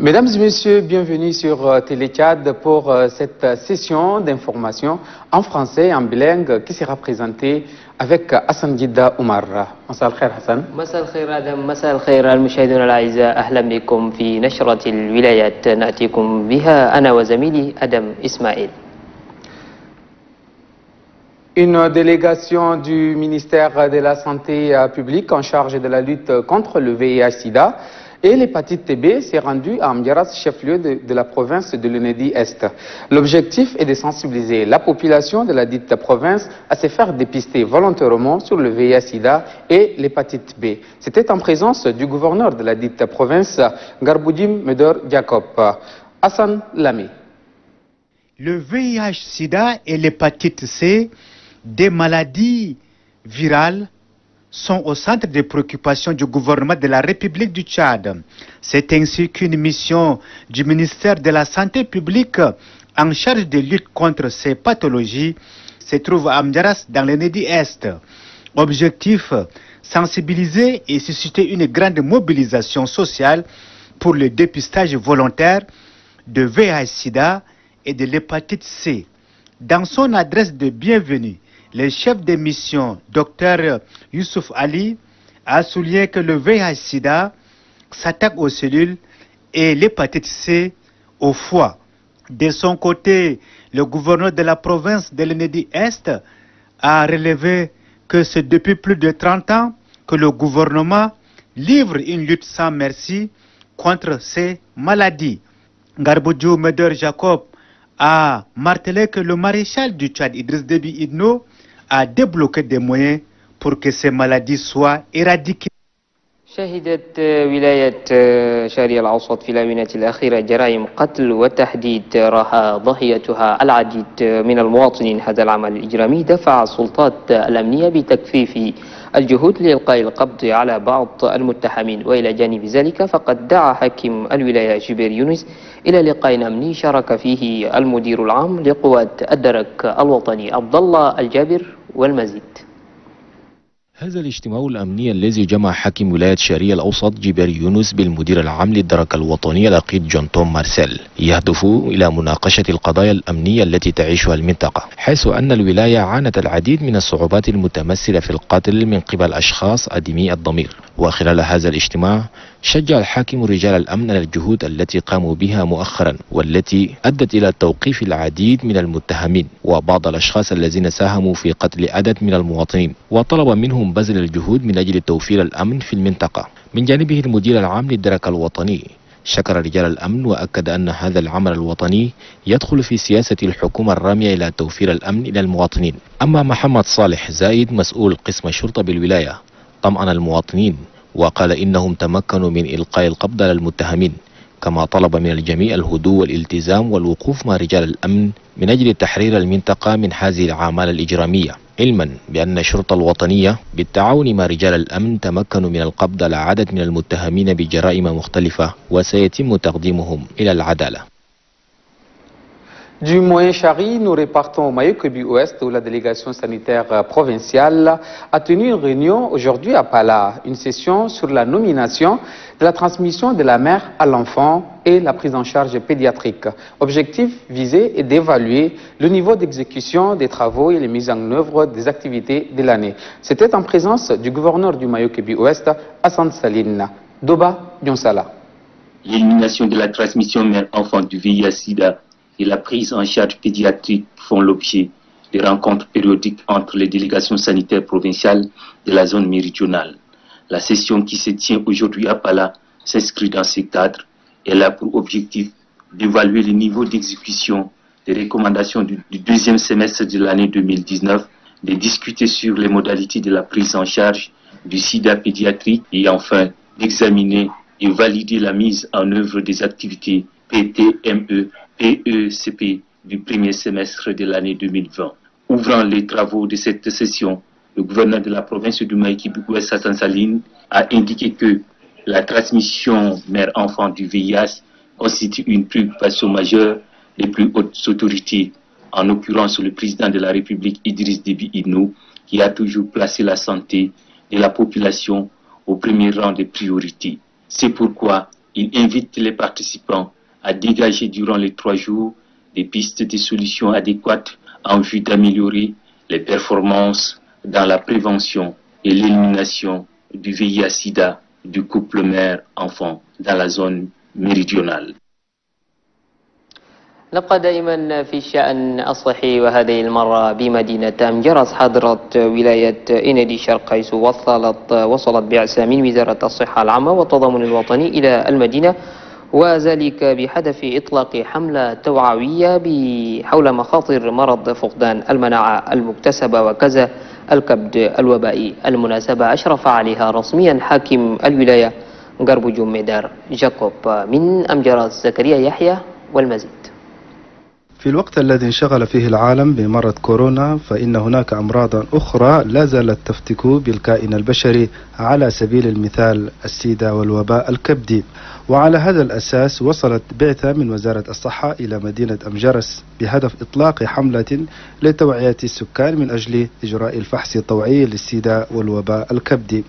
Mesdames et messieurs, bienvenue sur Télécad pour cette session d'information en français et en bilingue qui sera présentée avec Hassan Jidda Oumar. مساء الخير حسن. مساء الخير آدم، مساء الخير المشاهدون الأعزاء، أهلا بكم في نشرة الولايات نأتيكم بها أنا وزميلي آدم إسماعيل. Une délégation du ministère de la Santé publique en charge de la lutte contre le VIH-Sida et l'hépatite B s'est rendue à Amdiaras, chef-lieu de la province de l'Unedi-Est. L'objectif est de sensibiliser la population de la dite province à se faire dépister volontairement sur le VIH-Sida et l'hépatite B. C'était en présence du gouverneur de la dite province, Garboudim Medor Jacob. Hassan Lamy. Le VIH-Sida et l'hépatite C, des maladies virales, sont au centre des préoccupations du gouvernement de la République du Tchad. C'est ainsi qu'une mission du ministère de la Santé publique en charge de lutte contre ces pathologies se trouve à Amdiaras dans l'Unedi-Est. Objectif, sensibiliser et susciter une grande mobilisation sociale pour le dépistage volontaire de VIH-Sida et de l'hépatite C. Dans son adresse de bienvenue, le chef de mission, Dr Youssouf Ali, a souligné que le VIH-Sida s'attaque aux cellules et l'hépatite C au foie. De son côté, le gouverneur de la province de l'Unedi-Est a relevé que c'est depuis plus de 30 ans que le gouvernement livre une lutte sans merci contre ces maladies. Garboudio Medor Jacob a martelé que le maréchal du Tchad, Idriss Déby Itno, a débloqué des moyens pour que ces maladies soient éradiquées. شهدت ولاية شرقي الأوسط في الآونة الأخيرة جرائم قتل وتحديد راح ضحيتها العديد من المواطنين. هذا العمل الإجرامي دفع السلطات الأمنية بتكثيف الجهود لإلقاء القبض على بعض المتهمين. وإلى جانب ذلك فقد دعا حاكم الولاية جبير يونس إلى لقاء أمني شارك فيه المدير العام لقوات الدرك الوطني عبد الله الجابر والمزيد. هذا الاجتماع الأمني الذي جمع حاكم ولاية شرقي الأوسط جبير يونس بالمدير العام للدرك الوطني العقيد جون توم مارسيل يهدف إلى مناقشة القضايا الأمنية التي تعيشها المنطقة، حيث أن الولاية عانت العديد من الصعوبات المتمثلة في القتل من قبل أشخاص أديمي الضمير. وخلال هذا الاجتماع شجع الحاكم رجال الأمن على الجهود التي قاموا بها مؤخرا والتي أدت إلى توقيف العديد من المتهمين وبعض الأشخاص الذين ساهموا في قتل عدد من المواطنين، وطلب منهم بذل الجهود من أجل توفير الأمن في المنطقة. من جانبه المدير العام للدرك الوطني شكر رجال الأمن وأكد أن هذا العمل الوطني يدخل في سياسة الحكومة الرامية إلى توفير الأمن إلى المواطنين. أما محمد صالح زايد مسؤول قسم الشرطة بالولاية طمأن المواطنين وقال إنهم تمكنوا من إلقاء القبض على المتهمين، كما طلب من الجميع الهدوء والالتزام والوقوف مع رجال الأمن من أجل تحرير المنطقة من هذه الأعمال الإجرامية، علما بأن الشرطة الوطنية بالتعاون مع رجال الأمن تمكنوا من القبض على عدد من المتهمين بجرائم مختلفة وسيتم تقديمهم إلى العدالة. Du Moyen-Chari, nous repartons au Mayokobi-Ouest où la délégation sanitaire provinciale a tenu une réunion aujourd'hui à Pala, une session sur la nomination de la transmission de la mère à l'enfant et la prise en charge pédiatrique. Objectif visé est d'évaluer le niveau d'exécution des travaux et les mises en œuvre des activités de l'année. C'était en présence du gouverneur du Mayokobi-Ouest, Hassan Saline. Doba Dionsala. L'élimination de la transmission mère-enfant du VIH-Sida et la prise en charge pédiatrique font l'objet de rencontres périodiques entre les délégations sanitaires provinciales de la zone méridionale. La session qui se tient aujourd'hui à Pala s'inscrit dans ce cadre. Elle a pour objectif d'évaluer le niveau d'exécution des recommandations du deuxième semestre de l'année 2019, de discuter sur les modalités de la prise en charge du sida pédiatrique et enfin d'examiner et valider la mise en œuvre des activités PTME, PECP du premier semestre de l'année 2020. Ouvrant les travaux de cette session, le gouverneur de la province du Maïki-Bouguès Hassan Saline a indiqué que la transmission mère-enfant du VIH constitue une préoccupation majeure des plus hautes autorités, en l'occurrence le président de la République Idriss Déby Itno, qui a toujours placé la santé de la population au premier rang des priorités. C'est pourquoi il invite les participants à dégager durant les 3 jours des pistes de solutions adéquates en vue d'améliorer les performances dans la prévention et l'élimination du VIH-Sida du couple mère-enfant dans la zone méridionale. نبقى دائما في الشأن الصحي وهذه المرة بمدينة أمجرس حضرت ولاية إنادي الشرق حيث وصلت بعثة من وزارة الصحة العامة والتضامن الوطني إلى المدينة وذلك بهدف إطلاق حملة توعوية حول مخاطر مرض فقدان المناعة المكتسبة وكذا الكبد الوبائي. المناسبة أشرف عليها رسميا حاكم الولاية غرب جميدار جاكوب. من أمجرس زكريا يحيى والمزيد. في الوقت الذي انشغل فيه العالم بمرض كورونا فإن هناك أمراض أخرى لا زالت تفتك بالكائن البشري، على سبيل المثال السيدا والوباء الكبدي. وعلى هذا الأساس وصلت بعثة من وزارة الصحة إلى مدينة أمجرس بهدف إطلاق حملة لتوعية السكان من أجل إجراء الفحص الطوعي للسيدا والوباء الكبدي.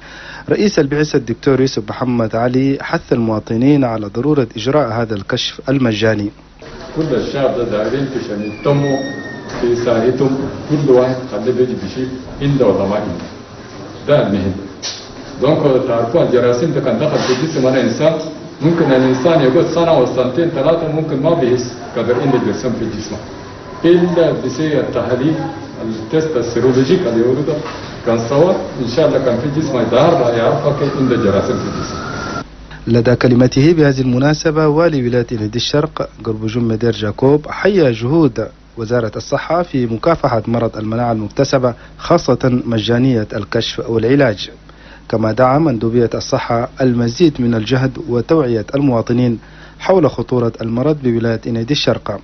رئيس البعثة الدكتور يوسف محمد علي حث المواطنين على ضرورة إجراء هذا الكشف المجاني. كل الشعب ده دايرين عشان يهتموا يساعدهم، كل واحد خليه بيجي بشيء عنده ولا ما عنده، ده المهم. دونك تعرفوا الجراثيم ده كان دخل في جسم الانسان، ممكن الانسان يقعد سنه وسنتين 3 ممكن ما بيحس قدر ان الجسم في جسمه، الا بسي التحاليل التست السيرولوجيك اللي يقولوا كان سوا ان شاء الله كان في جسمه يظهر يعرف كيف عنده جراثيم في جسمه. لدى كلمته بهذه المناسبة والي ولاية إنادي الشرق غرب جميدار جاكوب حيا جهود وزارة الصحة في مكافحة مرض المناعة المكتسبة، خاصة مجانية الكشف والعلاج. كما دعا مندوبية الصحة المزيد من الجهد وتوعية المواطنين حول خطورة المرض بولاية إنادي الشرق.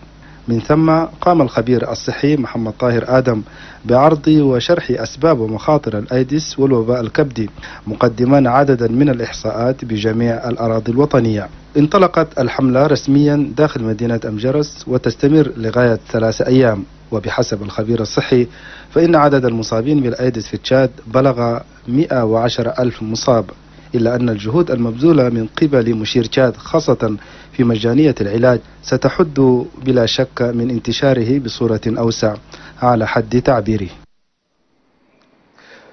من ثم قام الخبير الصحي محمد طاهر آدم بعرض وشرح أسباب ومخاطر الأيدس والوباء الكبدي، مقدما عددا من الإحصاءات بجميع الأراضي الوطنية. انطلقت الحملة رسميا داخل مدينة أمجرس وتستمر لغاية 3 أيام، وبحسب الخبير الصحي فإن عدد المصابين بالأيدس في تشاد بلغ 110,000 مصاب، إلا أن الجهود المبذولة من قبل مشير تشاد خاصة في مجانية العلاج ستحد بلا شك من انتشاره بصورة أوسع على حد تعبيره.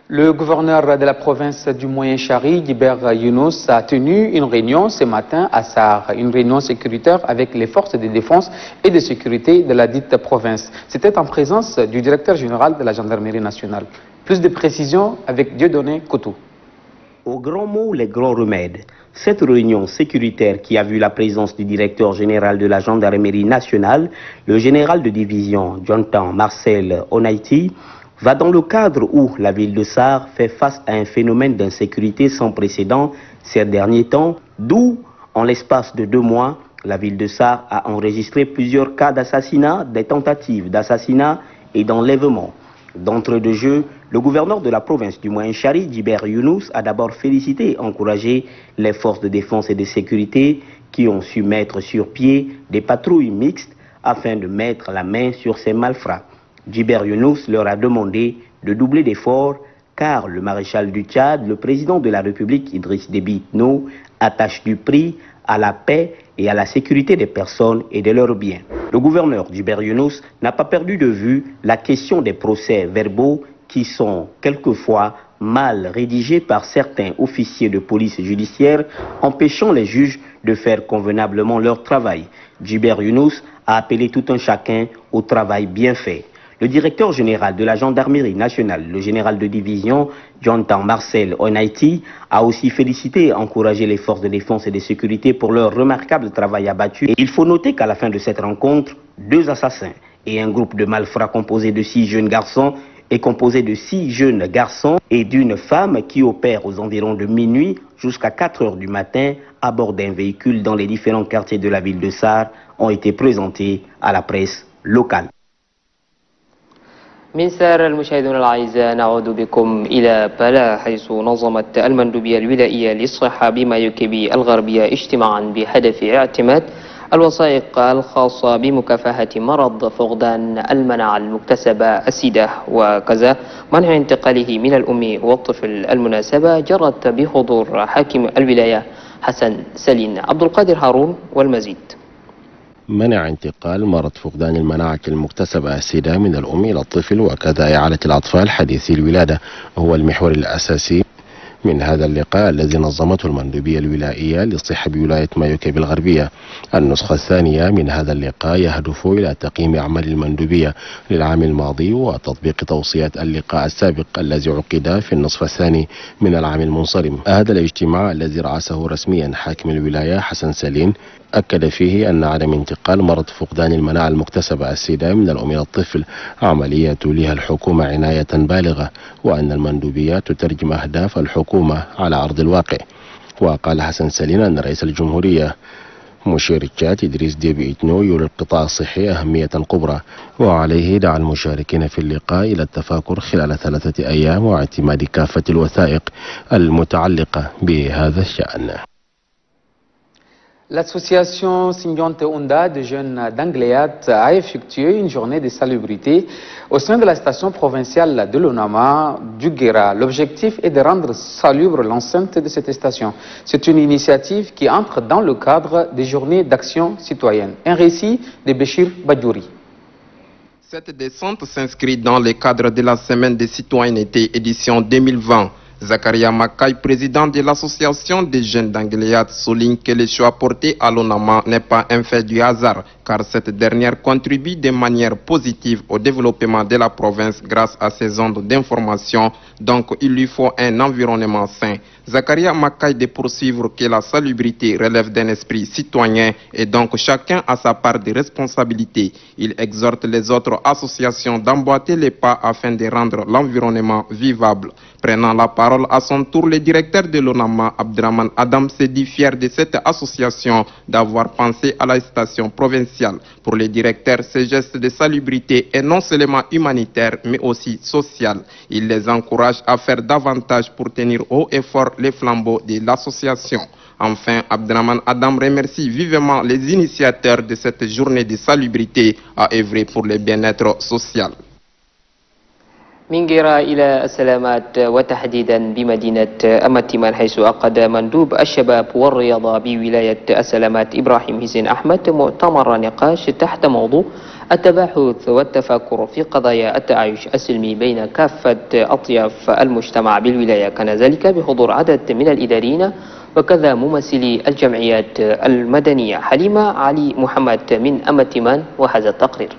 Le gouverneur de la province du Moyen-Chari, Djiber Younous, a tenu une réunion ce matin à Sahar, une réunion sécuritaire avec les forces de défense et de sécurité de la dite province. C'était en présence du directeur général de la gendarmerie nationale. Plus de précisions avec Dieudonné Kotou. Au grand mot, les grands remèdes. Cette réunion sécuritaire qui a vu la présence du directeur général de la gendarmerie nationale, le général de division Jonathan Marcel Onaiti, va dans le cadre où la ville de Sahar fait face à un phénomène d'insécurité sans précédent ces derniers temps, d'où, en l'espace de 2 mois, la ville de Sahar a enregistré plusieurs cas d'assassinat, des tentatives d'assassinat et d'enlèvement. D'entrée de jeu, le gouverneur de la province du Moyen-Chari, Djiber Younous, a d'abord félicité et encouragé les forces de défense et de sécurité qui ont su mettre sur pied des patrouilles mixtes afin de mettre la main sur ces malfrats. Djiber Younous leur a demandé de doubler d'efforts car le maréchal du Tchad, le président de la République Idriss Déby Itno, attache du prix à la paix et à la sécurité des personnes et de leurs biens. Le gouverneur Djiber Younous n'a pas perdu de vue la question des procès verbaux qui sont quelquefois mal rédigés par certains officiers de police judiciaire, empêchant les juges de faire convenablement leur travail. Djiber Younous a appelé tout un chacun au travail bien fait. Le directeur général de la gendarmerie nationale, le général de division Jonathan Marcel Onaiti, a aussi félicité et encouragé les forces de défense et de sécurité pour leur remarquable travail abattu. Et il faut noter qu'à la fin de cette rencontre, 2 assassins et un groupe de malfrats composé de 6 jeunes garçons et composé de 6 jeunes garçons et d'une femme qui opère aux environs de minuit jusqu'à 4 heures du matin à bord d'un véhicule dans les différents quartiers de la ville de Sahar ont été présentés à la presse locales. من سار المشاهدون الأعزاء نعود بكم إلى بالا، حيث نظمت المندوبية الولائية للصحة بمايوكيبي الغربية اجتماعا بهدف اعتماد الوثائق الخاصة بمكافحة مرض فقدان المناعة المكتسبة السيدة، وكذا منع انتقاله من الأم والطفل. المناسبة جرت بحضور حاكم الولاية حسن سلين. عبد القادر هارون والمزيد. منع انتقال مرض فقدان المناعة المكتسبة السيدة من الأم إلى الطفل، وكذا إعالة الأطفال حديثي الولادة هو المحور الأساسي من هذا اللقاء الذي نظمته المندوبية الولائية للصحة بولاية مايوكيبي الغربية. النسخة الثانية من هذا اللقاء يهدف إلى تقييم أعمال المندوبية للعام الماضي وتطبيق توصيات اللقاء السابق الذي عقد في النصف الثاني من العام المنصرم. هذا الاجتماع الذي رأسه رسميا حاكم الولاية حسن سلين أكد فيه أن عدم انتقال مرض فقدان المناعة المكتسبة السيدة من الأم إلى الطفل عملية توليها الحكومة عناية بالغة، وأن المندوبية تترجم أهداف الحكومة على أرض الواقع. وقال حسن سلين أن رئيس الجمهورية مشير التشاد إدريس ديبي إتنو يولي القطاع الصحي أهمية كبرى، وعليه دعا المشاركين في اللقاء إلى التفاكر خلال 3 أيام واعتماد كافة الوثائق المتعلقة بهذا الشأن. L'association Simbionte Onda de jeunes d'Angléat a effectué une journée de salubrité au sein de la station provinciale de l'Onama du Guéra. L'objectif est de rendre salubre l'enceinte de cette station. C'est une initiative qui entre dans le cadre des journées d'action citoyenne. Un récit de Béchir Badjouri. Cette descente s'inscrit dans le cadre de la semaine de citoyenneté édition 2020. Zakaria Makai, président de l'association des jeunes d'Angléat, souligne que le choix porté à l'ONAMA n'est pas un fait du hasard, car cette dernière contribue de manière positive au développement de la province grâce à ses ondes d'information, donc il lui faut un environnement sain. Zakaria Makai de poursuivre que la salubrité relève d'un esprit citoyen et donc chacun a sa part de responsabilité. Il exhorte les autres associations d'emboîter les pas afin de rendre l'environnement vivable. Prenant la parole à son tour, le directeur de l'ONAMA, Abdraman Adam, s'est dit fier de cette association d'avoir pensé à la station provinciale. Pour le directeur, ce geste de salubrité est non seulement humanitaire mais aussi social. Il les encourage à faire davantage pour tenir haut et fort les flambeaux de l'association. Enfin, Abdraman Adam remercie vivement les initiateurs de cette journée de salubrité à œuvrer pour le bien-être social. من جيرة إلى السلامات، وتحديدا بمدينة أمتمان، حيث عقد مندوب الشباب والرياضة بولاية السلامات إبراهيم حسين أحمد مؤتمر نقاش تحت موضوع التباحث والتفكر في قضايا التعايش السلمي بين كافة أطياف المجتمع بالولاية. كان ذلك بحضور عدد من الإداريين وكذا ممثلي الجمعيات المدنية. حليمة علي محمد من أمتمان وهذا التقرير.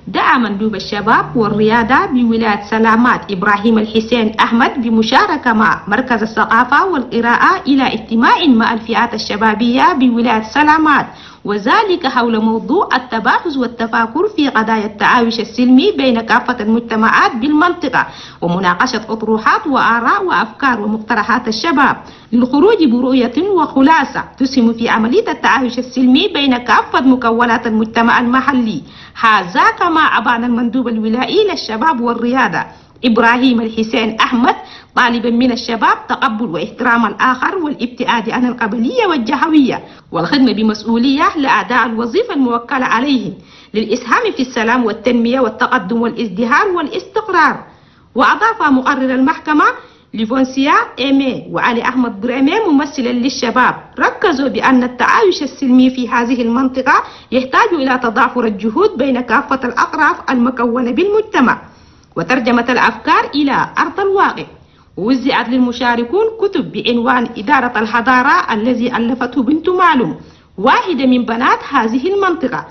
دعا مندوب الشباب والرياضة بولاية سلامات إبراهيم الحسين أحمد بمشاركة مع مركز الثقافة والقراءة إلى اجتماع مع الفئات الشبابية بولاية سلامات، وذلك حول موضوع التباحث والتفاكر في قضايا التعايش السلمي بين كافة المجتمعات بالمنطقة، ومناقشة أطروحات وآراء وأفكار ومقترحات الشباب للخروج برؤية وخلاصة تسهم في عملية التعايش السلمي بين كافة مكونات المجتمع المحلي. هذا كما أبان المندوب الولائي للشباب والرياضة إبراهيم الحسين أحمد طالبا من الشباب تقبل واحترام الآخر والابتعاد عن القبلية والجهوية والخدمة بمسؤولية لأداء الوظيفة الموكلة عليهم للإسهام في السلام والتنمية والتقدم والازدهار والاستقرار. وأضاف مقرر المحكمة ليفونسيا إيمي وعلي أحمد بريمي ممثلا للشباب ركزوا بأن التعايش السلمي في هذه المنطقة يحتاج إلى تضافر الجهود بين كافة الأطراف المكونة بالمجتمع وترجمة الأفكار إلى أرض الواقع. ووزعت للمشاركون كتب بعنوان إدارة الحضارة الذي ألفته بنت معلوم واحدة من بنات هذه المنطقة.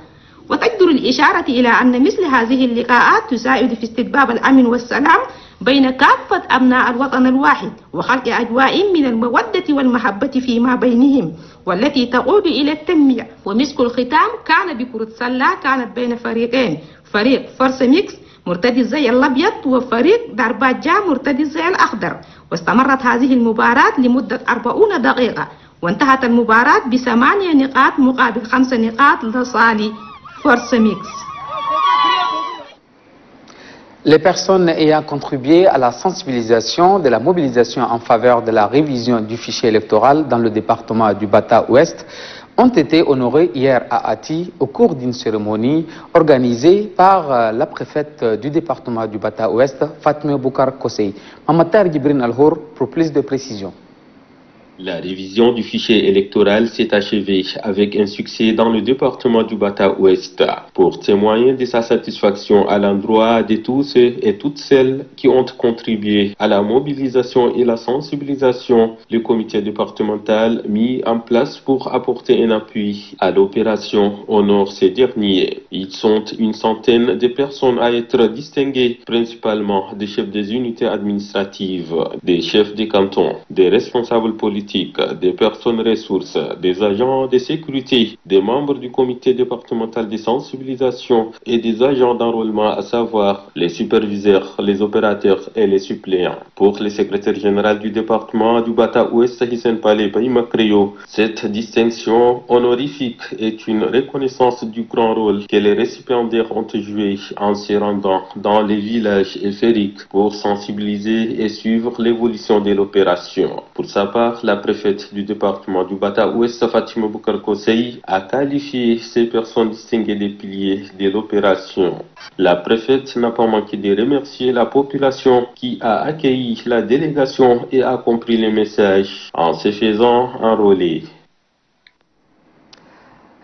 وتجدر الإشارة إلى أن مثل هذه اللقاءات تساعد في استتباب الأمن والسلام بين كافة أبناء الوطن الواحد وخلق أجواء من المودة والمحبة فيما بينهم والتي تقود إلى التنمية. ومسك الختام كان بكرة سلة كانت بين فريقين، فريق فرس ميكس مرتدي الزي الأبيض وفريق درباجة مرتدي الزي الأخضر. واستمرت هذه المباراة لمدة 40 دقيقة وانتهت المباراة ب8 نقاط مقابل 5 نقاط لصالح pour ce mix. Les personnes ayant contribué à la sensibilisation de la mobilisation en faveur de la révision du fichier électoral dans le département du Bata-Ouest ont été honorées hier à Ati au cours d'une cérémonie organisée par la préfète du département du Bata-Ouest, Fatma Boukar Kosei. Mamatar Gibrin Alhour pour plus de précisions. La révision du fichier électoral s'est achevée avec un succès dans le département du Bata-Ouest. Pour témoigner de sa satisfaction à l'endroit de tous ceux et toutes celles qui ont contribué à la mobilisation et la sensibilisation, le comité départemental mis en place pour apporter un appui à l'opération honore ces derniers. Ils sont une centaine de personnes à être distinguées, principalement des chefs des unités administratives, des chefs des cantons, des responsables politiques, des personnes ressources, des agents de sécurité, des membres du comité départemental de sensibilisation et des agents d'enrôlement, à savoir les superviseurs, les opérateurs et les suppléants. Pour le secrétaire général du département du Bata-Ouest, Hissène Palé Baïmakreyo, cette distinction honorifique est une reconnaissance du grand rôle que les récipiendaires ont joué en se rendant dans les villages ériques pour sensibiliser et suivre l'évolution de l'opération. Pour sa part, la préfète du département du Bata-Ouest, Fatma Boukar Kosei, a qualifié ces personnes distinguées des piliers de l'opération. La préfète n'a pas manqué de remercier la population qui a accueilli la délégation et a compris les messages en se faisant enrôler.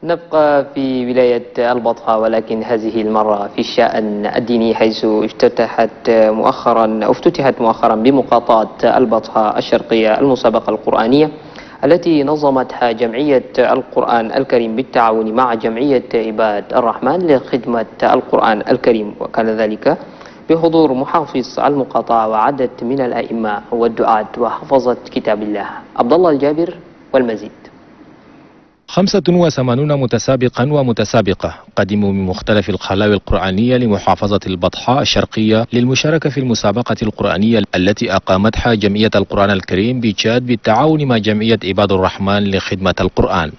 نبقى في ولاية البطحة ولكن هذه المرة في الشأن الديني، حيث افتتحت مؤخرا بمقاطعة البطحة الشرقية المسابقة القرآنية التي نظمتها جمعية القرآن الكريم بالتعاون مع جمعية عباد الرحمن لخدمة القرآن الكريم، وكان ذلك بحضور محافظ المقاطعة وعدد من الأئمة والدعاة وحفظة كتاب الله. عبد الله الجابر والمزيد. 85 متسابقا ومتسابقة قدموا من مختلف الخلاوي القرآنية لمحافظة البطحاء الشرقية للمشاركة في المسابقة القرآنية التي أقامتها جمعية القرآن الكريم بتشاد بالتعاون مع جمعية عباد الرحمن لخدمة القرآن.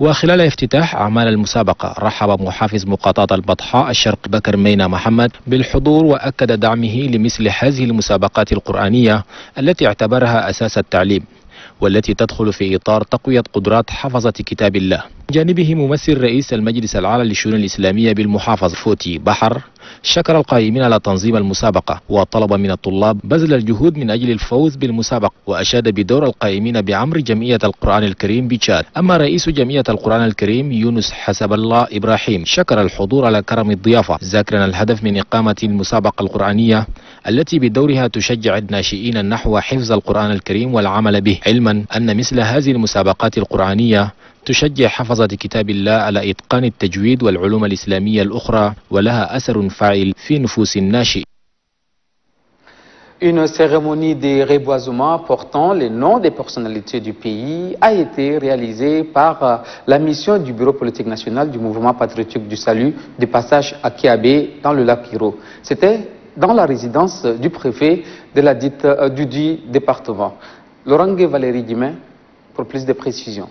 وخلال افتتاح أعمال المسابقة رحب محافظ مقاطعة البطحاء الشرق بكر مينا محمد بالحضور وأكد دعمه لمثل هذه المسابقات القرآنية التي اعتبرها أساس التعليم، والتي تدخل في إطار تقوية قدرات حفظة كتاب الله. جانبه ممثل رئيس المجلس العالي للشؤون الإسلامية بالمحافظة فوتي بحر شكر القائمين على تنظيم المسابقة وطلب من الطلاب بذل الجهود من أجل الفوز بالمسابقة، وأشاد بدور القائمين بعمر جمعية القرآن الكريم بتشاد. أما رئيس جمعية القرآن الكريم يونس حسب الله إبراهيم شكر الحضور على كرم الضيافة، ذاكرا الهدف من إقامة المسابقة القرآنية التي بدورها تشجع الناشئين نحو حفظ القرآن الكريم والعمل به، علما أن مثل هذه المسابقات القرآنية تشجع حفظة كتاب الله على إتقان التجويد والعلوم الإسلامية الأخرى ولها أثر فاعل في نفوس الناشئين. Une cérémonie de reboisement portant les noms des personnalités du pays a été réalisée par la mission du Bureau politique national du mouvement patriotique du salut de passage à Kiabé dans le lac Hiro. C'était dans la résidence du préfet de la du département. Laurent Valérie Guimet pour plus de précisions.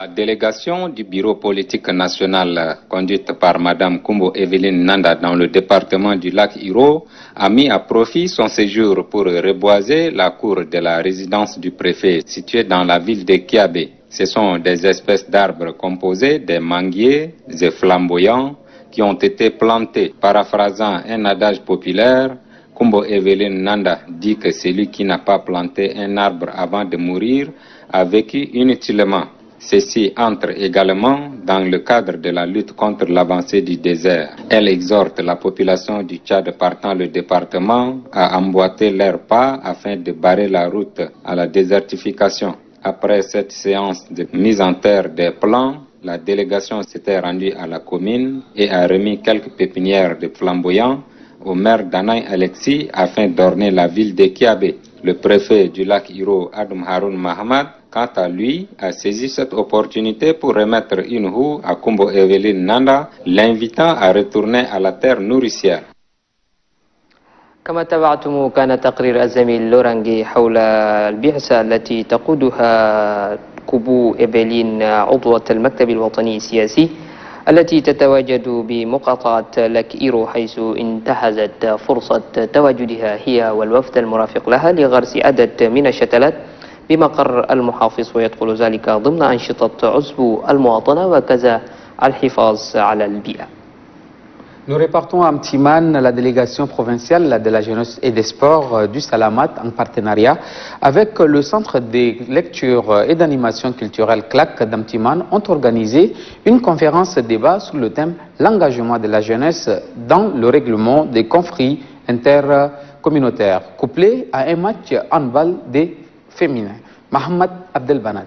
La délégation du bureau politique national conduite par Mme Kumbo Evelyne Nanda dans le département du lac Hiro a mis à profit son séjour pour reboiser la cour de la résidence du préfet située dans la ville de Kiabé. Ce sont des espèces d'arbres composés des manguiers et flamboyants qui ont été plantés. Paraphrasant un adage populaire, Kumbo Evelyne Nanda dit que celui qui n'a pas planté un arbre avant de mourir a vécu inutilement. Ceci entre également dans le cadre de la lutte contre l'avancée du désert. Elle exhorte la population du Tchad partant le département à emboîter leurs pas afin de barrer la route à la désertification. Après cette séance de mise en terre des plants, la délégation s'était rendue à la commune et a remis quelques pépinières de flamboyants au maire Danaï Alexis afin d'orner la ville de Kiabé. Le préfet du lac Hiro, Adam Haroun Mahamad, quant à lui, a saisi cette opportunité pour remettre une houe à Kumbo Evelyne Nanda, l'invitant à retourner à la terre nourricière. كما تابعتم كان تقرير الزميل لورانجي حول البعثة التي تقودها كوبو إيفلين عضوة المكتب الوطني السياسي التي تتواجد بمقاطعة لاك إيرو، حيث انتهزت فرصة تواجدها هي والوفد المرافق لها لغرس عدد من الشتلات بمقر المحافظ، ويدخل ذلك ضمن أنشطة عزب المواطنة وكذا الحفاظ على البيئة. Nous repartons à Mtiman, la délégation provinciale de la jeunesse et des sports du Salamat, en partenariat avec le centre de lecture et d'animation culturelle CLAC d'Amtiman, ont organisé une conférence débat sur le thème l'engagement de la jeunesse dans le règlement des conflits intercommunautaires, couplé à un match handball des féminins. Mohamed Abdelbanat.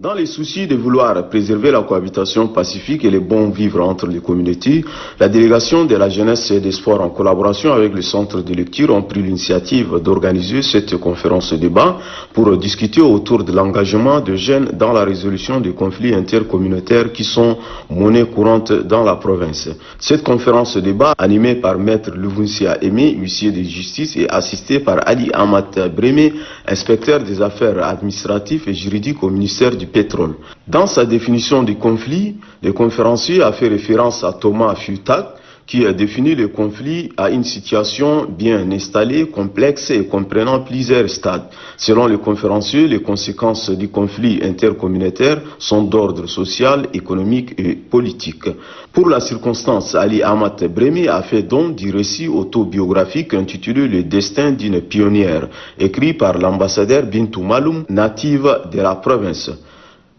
Dans les soucis de vouloir préserver la cohabitation pacifique et le bon vivre entre les communautés, la délégation de la jeunesse et des sports en collaboration avec le centre de lecture ont pris l'initiative d'organiser cette conférence débat pour discuter autour de l'engagement des jeunes dans la résolution des conflits intercommunautaires qui sont monnaie courante dans la province. Cette conférence débat, animée par Maître Louvunsia Aimé, huissier de justice, et assistée par Ali Ahmad Brémé, inspecteur des affaires administratives et juridiques au ministère du pétrole. Dans sa définition du conflit, le conférencier a fait référence à Thomas Futak, qui a défini le conflit à une situation bien installée, complexe et comprenant plusieurs stades. Selon le conférencier, les conséquences du conflit intercommunautaire sont d'ordre social, économique et politique. Pour la circonstance, Ali Ahmad Brémé a fait don du récit autobiographique intitulé Le destin d'une pionnière, écrit par l'ambassadeur Bintou Maloum, native de la province.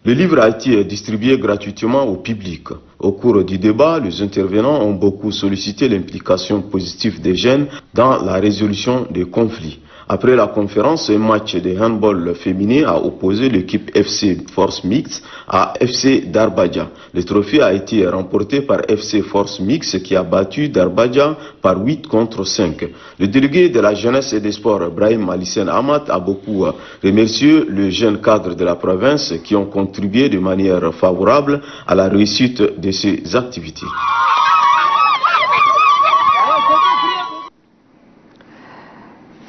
Le livre a été distribué gratuitement au public. Au cours du débat, les intervenants ont beaucoup sollicité l'implication positive des jeunes dans la résolution des conflits. Après la conférence, un match de handball féminin a opposé l'équipe FC Force Mix à FC Darbaja. Le trophée a été remporté par FC Force Mix qui a battu Darbaja par 8-5. Le délégué de la jeunesse et des sports, Brahim Alisen Ahmad, a beaucoup remercié les jeunes cadres de la province qui ont contribué de manière favorable à la réussite de ces activités.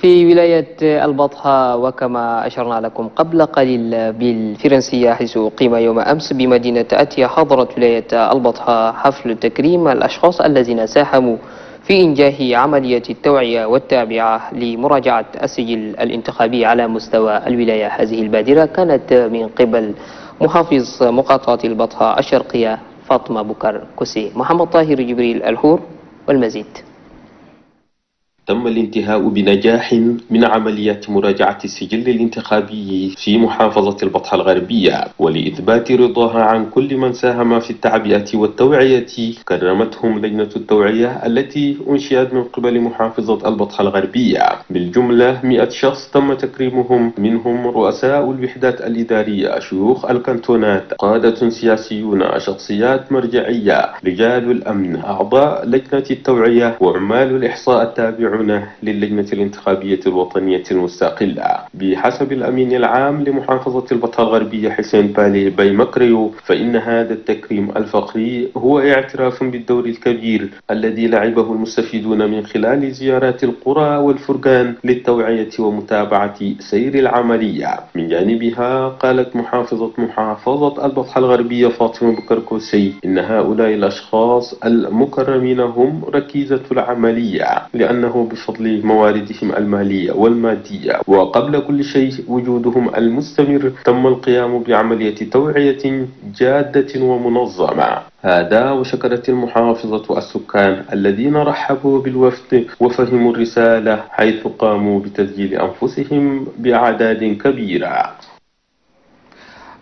في ولاية البطحاء، وكما أشرنا لكم قبل قليل بالفرنسية، حيث قيم يوم أمس بمدينة أتيا حضرت ولاية البطحاء حفل تكريم الأشخاص الذين ساهموا في إنجاح عملية التوعية والتابعة لمراجعة السجل الانتخابي على مستوى الولاية. هذه البادرة كانت من قبل محافظ مقاطعة البطحاء الشرقية فاطمة بكر كسي. محمد طاهر جبريل الحور والمزيد. تم الانتهاء بنجاح من عمليات مراجعة السجل الانتخابي في محافظة البطحاء الغربية، ولإثبات رضاها عن كل من ساهم في التعبئة والتوعية كرمتهم لجنة التوعية التي أنشئت من قبل محافظة البطحاء الغربية. بالجملة 100 شخص تم تكريمهم، منهم رؤساء الوحدات الإدارية، شيوخ الكانتونات، قادة سياسيون، شخصيات مرجعية، رجال الأمن، أعضاء لجنة التوعية، وعمال الإحصاء التابعون للجنة الانتخابية الوطنية المستقلة. بحسب الأمين العام لمحافظة البطحاء الغربية حسين بالي بايمكريو، فإن هذا التكريم الفخري هو اعتراف بالدور الكبير الذي لعبه المستفيدون من خلال زيارات القرى والفرقان للتوعية ومتابعة سير العملية. من جانبها قالت محافظة البطحاء الغربية فاطمة بكر كوسي إن هؤلاء الأشخاص المكرمين هم ركيزة العملية، لأنه بفضل مواردهم المالية والمادية وقبل كل شيء وجودهم المستمر تم القيام بعملية توعية جادة ومنظمة. هذا وشكرت المحافظة السكان الذين رحبوا بالوفد وفهموا الرسالة، حيث قاموا بتسجيل أنفسهم بأعداد كبيرة.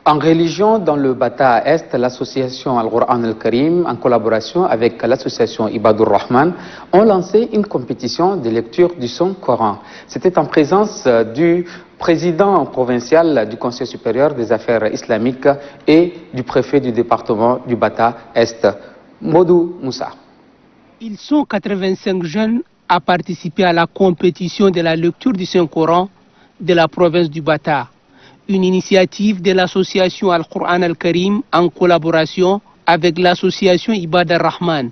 En religion, dans le Bata Est, l'association Al-Qur'an Al-Karim, en collaboration avec l'association Ibadur Rahman, ont lancé une compétition de lecture du Saint-Coran. C'était en présence du président provincial du Conseil supérieur des affaires islamiques et du préfet du département du Bata Est, Modou Moussa. Ils sont 85 jeunes à participer à la compétition de la lecture du Saint-Coran de la province du Bata. Une initiative de l'association Al-Qur'an Al-Karim en collaboration avec l'association Ibad Ar-Rahman.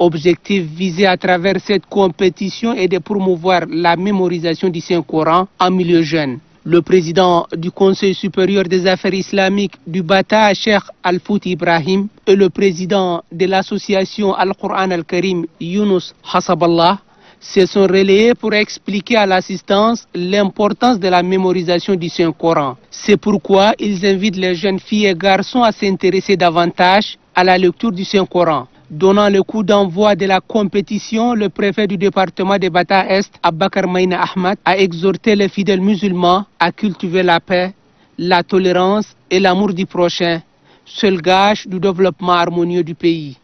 Objectif visé à travers cette compétition est de promouvoir la mémorisation du Saint-Coran en milieu jeune. Le président du Conseil supérieur des affaires islamiques du Bata, Cheikh Al-Fouti Ibrahim, et le président de l'association Al-Qur'an Al-Karim, Younous Hassaballah, se sont relayés pour expliquer à l'assistance l'importance de la mémorisation du Saint-Coran. C'est pourquoi ils invitent les jeunes filles et garçons à s'intéresser davantage à la lecture du Saint-Coran. Donnant le coup d'envoi de la compétition, le préfet du département de Bata-Est, Abakar Maïna Ahmad, a exhorté les fidèles musulmans à cultiver la paix, la tolérance et l'amour du prochain, seul gage du développement harmonieux du pays.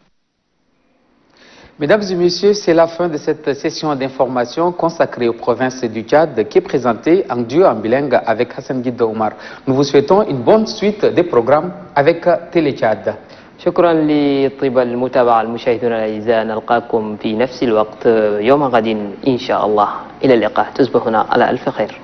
Mesdames et messieurs, c'est la fin de cette session d'information consacrée aux provinces du Tchad qui est présentée en duo en bilingue avec Hassan Guida Omar. Nous vous souhaitons une bonne suite des programmes avec Télé Tchad. شكرا لطيب المتابعة المشاهدون الأعزاء، نلقاكم في نفس الوقت يوم غد إن شاء الله. إلى اللقاء، تصبحون على ألف خير.